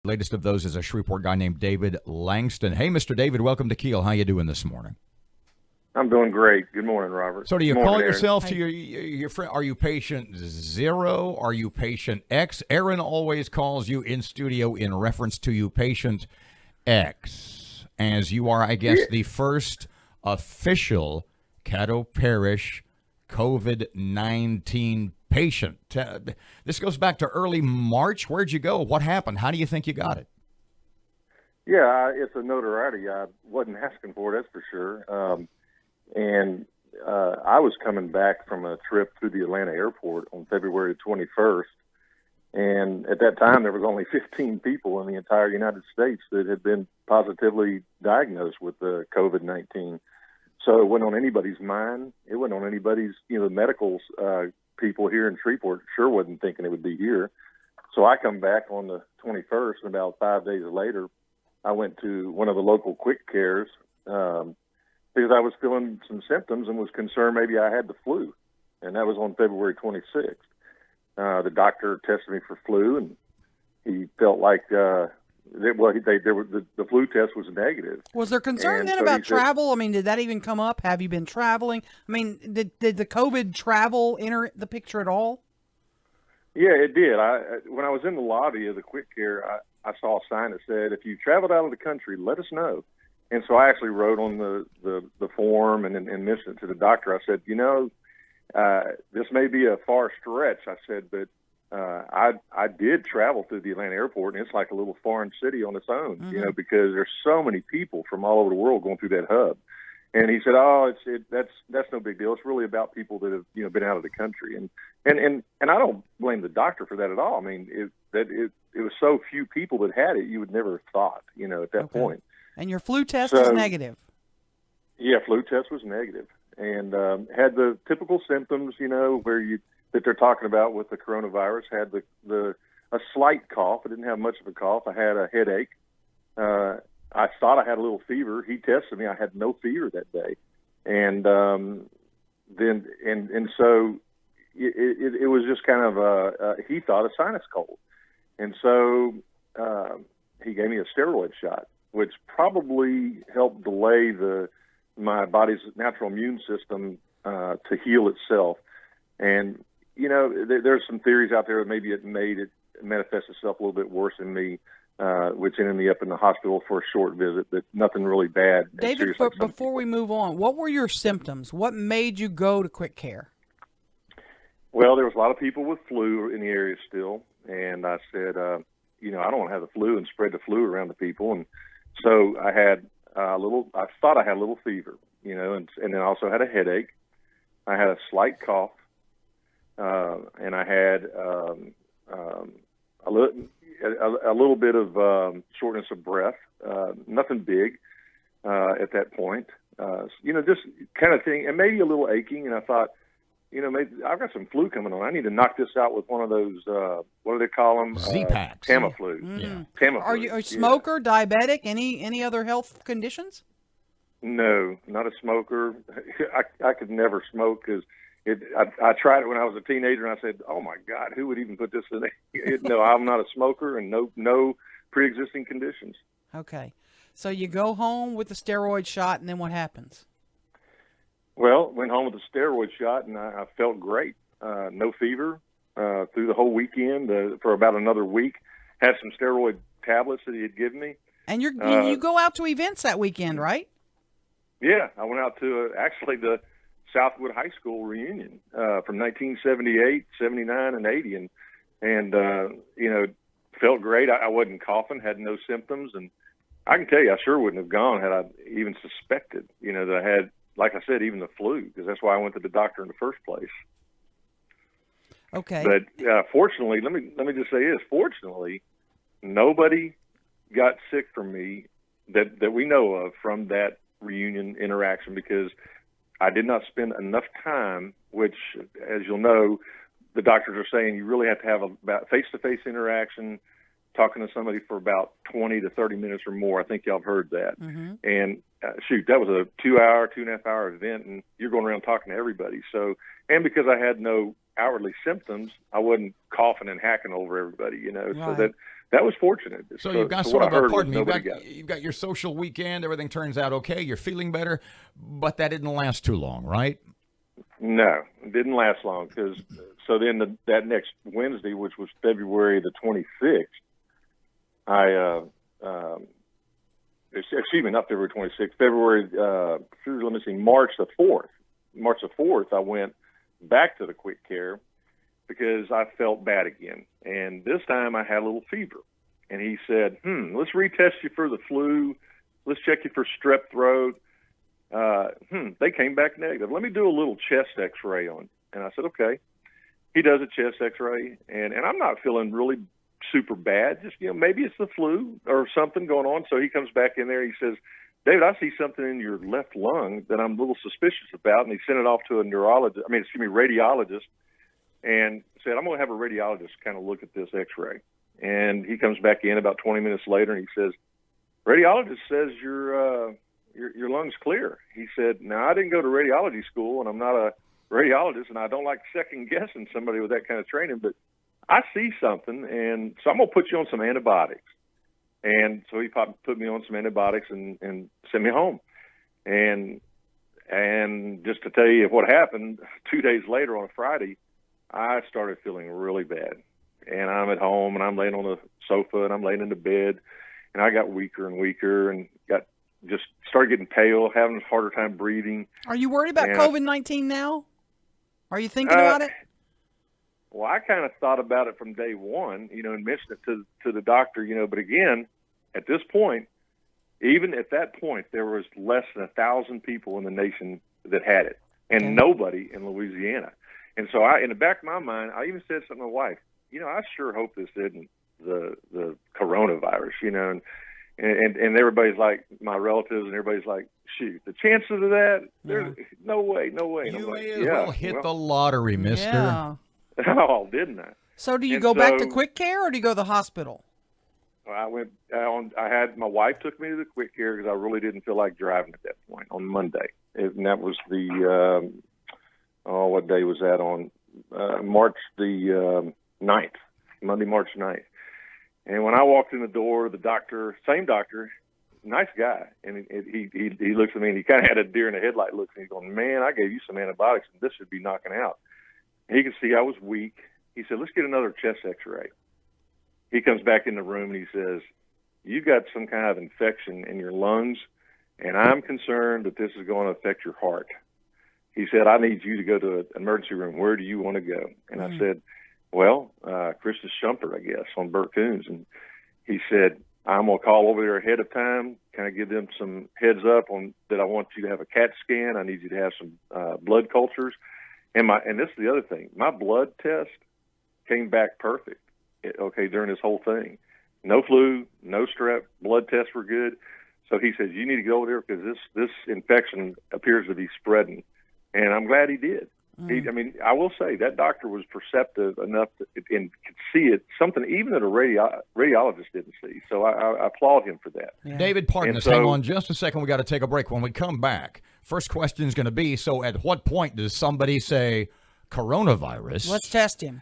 Latest of those is a Shreveport guy named David Langston. Hey, Mr. David, welcome to Keel. How you doing this morning? I'm doing great. Good morning, Robert. So do you Good morning, call Aaron. yourself to your friend? Are you patient 0? Are you patient X? Aaron always calls you in studio in reference to you patient X, as you are, I guess, the first official Caddo Parish COVID-19 patient. This goes back to early March. Where'd you go? What happened? How do you think you got it? Yeah, it's a notoriety. I wasn't asking for it, that's for sure. I was coming back from a trip through the Atlanta airport on February 21st. And at that time, there was only 15 people in the entire United States that had been positively diagnosed with the COVID-19. So it wasn't on anybody's mind. It wasn't on anybody's, the medical people here in Shreveport sure wasn't thinking it would be here. So I come back on the 21st, and about 5 days later, I went to one of the local quick cares because I was feeling some symptoms and was concerned maybe I had the flu. And that was on February 26th. The doctor tested me for flu, and he felt like the flu test was negative. Was there concern then about travel? I mean, did that even come up? Have you been traveling? I mean, did the COVID travel enter the picture at all? Yeah, it did. When I was in the lobby of the quick care, I saw a sign that said, "If you traveled out of the country, let us know." And so I actually wrote on the form and mentioned it to the doctor. I said, this may be a far stretch. I said, but I did travel through the Atlanta airport, and it's like a little foreign city on its own, Mm-hmm. because there's so many people from all over the world going through that hub. And he said, "Oh, that's no big deal. It's really about people that have been out of the country." And I don't blame the doctor for that at all. I mean, it was so few people that had it, you would never have thought, at that point. And your flu test is negative. Yeah, flu test was negative, and had the typical symptoms, that they're talking about with the coronavirus. Had a slight cough. I didn't have much of a cough. I had a headache. I thought I had a little fever. He tested me. I had no fever that day, and so it was just kind of he thought a sinus cold, and so he gave me a steroid shot, which probably helped delay my body's natural immune system to heal itself. And there's some theories out there that maybe it made it manifest itself a little bit worse in me, which ended me up in the hospital for a short visit, but nothing really bad. David, before we move on, what were your symptoms? What made you go to quick care? Well, there was a lot of people with flu in the area still, and I said, I don't want to have the flu and spread the flu around the people. And so I had I thought I had a little fever, and then I also had a headache. I had a slight cough, and I had a little bit of shortness of breath. Nothing big at that point. Just kind of thing, and maybe a little aching. And I thought, maybe I've got some flu coming on. I need to knock this out with one of those. What do they call them? Z-Packs. Tamiflu. Mm-hmm. Yeah. Tamiflu. Are you a smoker, diabetic, any other health conditions? No, not a smoker. I could never smoke because I tried it when I was a teenager, and I said, "Oh my God, who would even put this in there?" No, I'm not a smoker, and no pre-existing conditions. Okay, so you go home with the steroid shot, and then what happens? Well, went home with the steroid shot, and I felt great. No fever through the whole weekend. For about another week, had some steroid tablets that he had given me. And you go out to events that weekend, right? Yeah, I went out to actually the Southwood High School reunion from 1978, 79, and 80, and felt great. I wasn't coughing, had no symptoms, and I can tell you, I sure wouldn't have gone had I even suspected, that I had, like I said, even the flu, because that's why I went to the doctor in the first place. Okay. But fortunately, let me just say this: fortunately, nobody got sick from me that we know of from that reunion interaction, because I did not spend enough time, which, as you'll know, the doctors are saying you really have to have about face-to-face interaction, talking to somebody for about 20 to 30 minutes or more. I think y'all have heard that. Mm-hmm. And that was a 2.5 hour event, and you're going around talking to everybody. So, and because I had no outwardly symptoms, I wasn't coughing and hacking over everybody, Right. So that was fortunate. So you've got what I heard was you've got your social weekend. Everything turns out okay. You're feeling better, but that didn't last too long, right? No, it didn't last long because then that next Wednesday, which was February the 26th, excuse me, not February 26th, March the 4th. March the 4th, I went back to the quick care because I felt bad again. And this time I had a little fever. And he said, let's retest you for the flu. Let's check you for strep throat. They came back negative. Let me do a little chest x-ray on. And I said, okay. He does a chest x-ray, and I'm not feeling really super bad. Just, maybe it's the flu or something going on. So he comes back in there. He says, David, I see something in your left lung that I'm a little suspicious about. And he sent it off to a radiologist, and said, I'm going to have a radiologist kind of look at this x-ray. And he comes back in about 20 minutes later, and he says, radiologist says your lung's clear. He said, now, I didn't go to radiology school, and I'm not a radiologist, and I don't like second guessing somebody with that kind of training, but I see something, and so I'm going to put you on some antibiotics. And so he put me on some antibiotics and sent me home. And just to tell you what happened, 2 days later on a Friday, I started feeling really bad. And I'm at home, and I'm laying on the sofa, and I'm laying in the bed, and I got weaker and weaker, and just started getting pale, having a harder time breathing. Are you worried about COVID-19 now? Are you thinking about it? Well, I kind of thought about it from day one, and mentioned it to the doctor, but again, at this point, even at that point, there was less than 1,000 people in the nation that had it, and nobody in Louisiana. And so in the back of my mind, I even said something to my wife, I sure hope this isn't the coronavirus, and everybody's like, my relatives and everybody's like, shoot, the chances of that, there's no way. You may as well hit the lottery, mister. Yeah. Oh, didn't I? So do you go back to quick care or do you go to the hospital? I went my wife took me to the quick care because I really didn't feel like driving at that point on Monday. And that was what day was that on? March the 9th, Monday, March 9th. And when I walked in the door, the doctor, same doctor, nice guy, and he looks at me and he kind of had a deer in the headlight look, and he's going, man, I gave you some antibiotics and this should be knocking out. And he could see I was weak. He said, let's get another chest x-ray. He comes back in the room and he says, you got some kind of infection in your lungs, and I'm concerned that this is going to affect your heart. He said, I need you to go to an emergency room. Where do you want to go? And I said, well, Christus Shumper, I guess, on Burt Coons. And he said, I'm going to call over there ahead of time, kind of give them some heads up on that I want you to have a CAT scan. I need you to have some blood cultures. And this is the other thing. My blood test came back perfect, during this whole thing. No flu, no strep, blood tests were good. So he says, you need to go over there because this infection appears to be spreading. And I'm glad he did. I will say that doctor was perceptive enough and could see it, something even that a radiologist didn't see. So I applaud him for that. Yeah. David, pardon us. Hang on just a second. We got to take a break. When we come back, first question is going to be, so at what point does somebody say coronavirus? Let's test him.